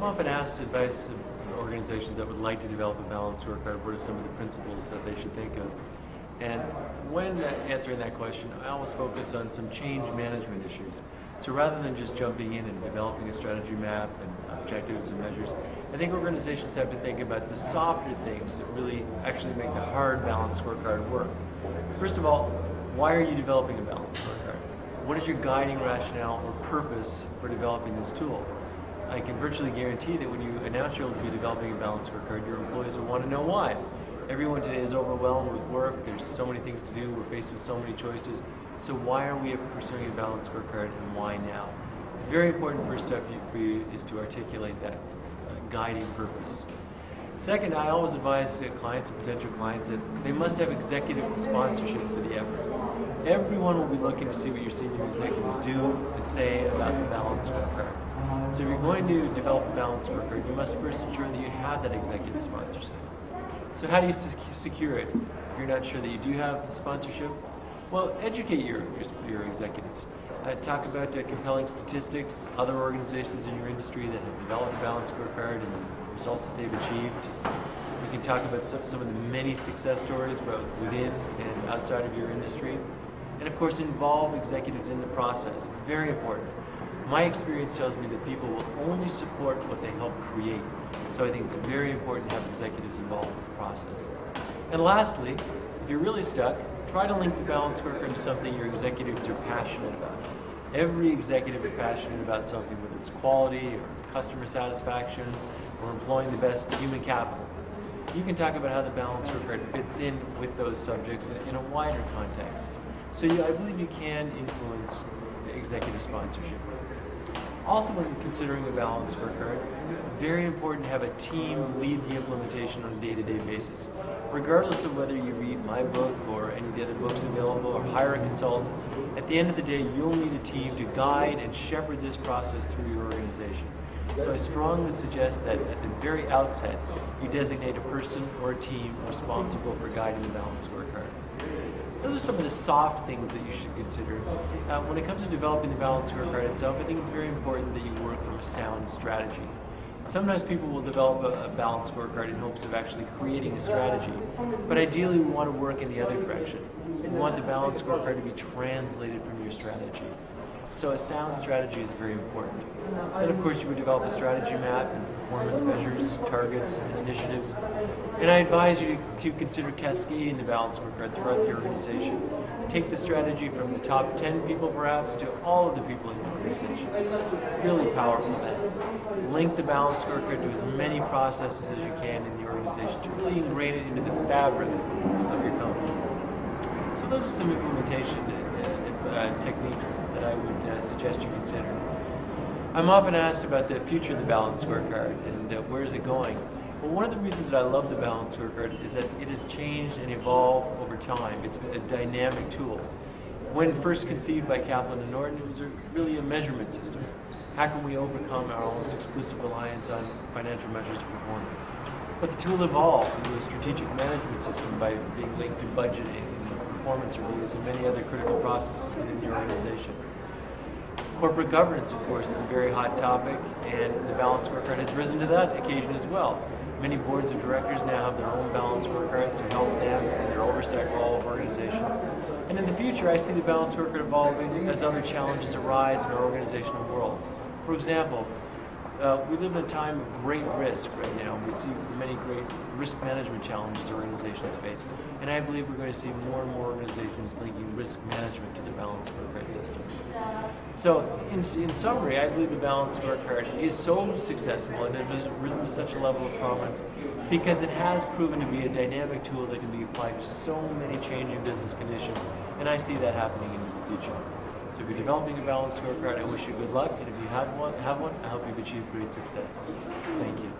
I'm often asked advice of organizations that would like to develop a balanced scorecard. What are some of the principles that they should think of? And when answering that question, I always focus on some change management issues. So rather than just jumping in and developing a strategy map and objectives and measures, I think organizations have to think about the softer things that really actually make the hard balanced scorecard work. First of all, why are you developing a balanced scorecard? What is your guiding rationale or purpose for developing this tool? I can virtually guarantee that when you announce you'll be developing a balanced scorecard, your employees will want to know why. Everyone today is overwhelmed with work, there's so many things to do, we're faced with so many choices. So why are we pursuing a balanced scorecard and why now? The very important first step for you is to articulate that guiding purpose. Second, I always advise clients and potential clients that they must have executive sponsorship for the effort. Everyone will be looking to see what your senior executives do and say about the balanced scorecard. So if you're going to develop a balanced scorecard, you must first ensure that you have that executive sponsorship. So how do you secure it? If you're not sure that you do have sponsorship, well, educate your executives. Talk about compelling statistics, other organizations in your industry that have developed a balanced scorecard and the results that they've achieved. You can talk about some of the many success stories both within and outside of your industry. And of course, involve executives in the process. Very important. My experience tells me that people will only support what they help create. So I think it's very important to have executives involved with the process. And lastly, if you're really stuck, try to link the balanced scorecard to something your executives are passionate about. Every executive is passionate about something, whether it's quality or customer satisfaction or employing the best human capital. You can talk about how the balanced scorecard fits in with those subjects in a wider context. So I believe you can influence executive sponsorship. Also, when considering a balanced scorecard, very important to have a team lead the implementation on a day-to-day basis. Regardless of whether you read my book or any of the other books available or hire a consultant, at the end of the day, you'll need a team to guide and shepherd this process through your organization. So I strongly suggest that at the very outset, you designate a person or a team responsible for guiding the balanced scorecard. Those are some of the soft things that you should consider. When it comes to developing the balanced scorecard itself, I think it's very important that you work from a sound strategy. Sometimes people will develop a balanced scorecard in hopes of actually creating a strategy, but ideally we want to work in the other direction. We want the balanced scorecard to be translated from your strategy. So a sound strategy is very important. And of course you would develop a strategy map and performance measures, targets, and initiatives. And I advise you to consider cascading the balanced scorecard throughout the organization. Take the strategy from the top 10 people perhaps to all of the people in the organization. Really powerful then. Link the balanced scorecard to as many processes as you can in the organization to really ingrain it into the fabric of your company. So those are some implementation techniques that I would suggest you consider. I'm often asked about the future of the balanced scorecard and where is it going. Well, one of the reasons that I love the balanced scorecard is that it has changed and evolved over time. It's a dynamic tool. When first conceived by Kaplan and Norton, it was really a measurement system. How can we overcome our almost exclusive reliance on financial measures of performance? But the tool evolved into a strategic management system by being linked to budgeting, performance reviews, and many other critical processes within the organization. Corporate governance, of course, is a very hot topic, and the balanced scorecard has risen to that occasion as well. Many boards of directors now have their own balanced scorecards to help them in their oversight role of organizations. And in the future, I see the balanced scorecard evolving as other challenges arise in our organizational world. For example, we live in a time of great risk right now. We see many great risk management challenges organizations face. And I believe we're going to see more and more organizations linking risk management to the balanced scorecard systems. So in summary, I believe the balanced scorecard is so successful and it has risen to such a level of prominence because it has proven to be a dynamic tool that can be applied to so many changing business conditions. And I see that happening in the future. So if you're developing a balanced scorecard, I wish you good luck. And if you have one, I hope you've achieved great success. Thank you.